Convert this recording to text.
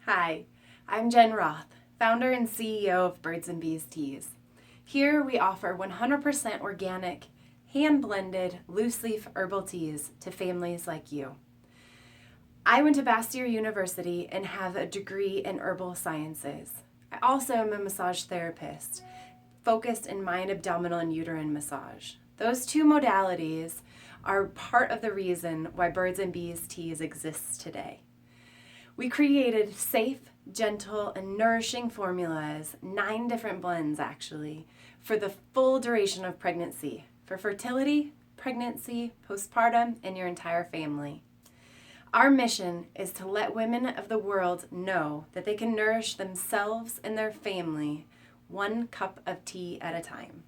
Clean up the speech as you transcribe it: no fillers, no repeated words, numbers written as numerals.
Hi, I'm Jen Roth, founder and CEO of Birds and Bees Teas. Here we offer 100% organic, hand-blended, loose-leaf herbal teas to families like you. I went to Bastyr University and have a degree in herbal sciences. I also am a massage therapist, focused in mind, abdominal, and uterine massage. Those two modalities are part of the reason why Birds and Bees Teas exists today. We created safe, gentle, and nourishing formulas, 9 different blends actually, for the full duration of pregnancy, for fertility, pregnancy, postpartum, and your entire family. Our mission is to let women of the world know that they can nourish themselves and their family 1 cup of tea at a time.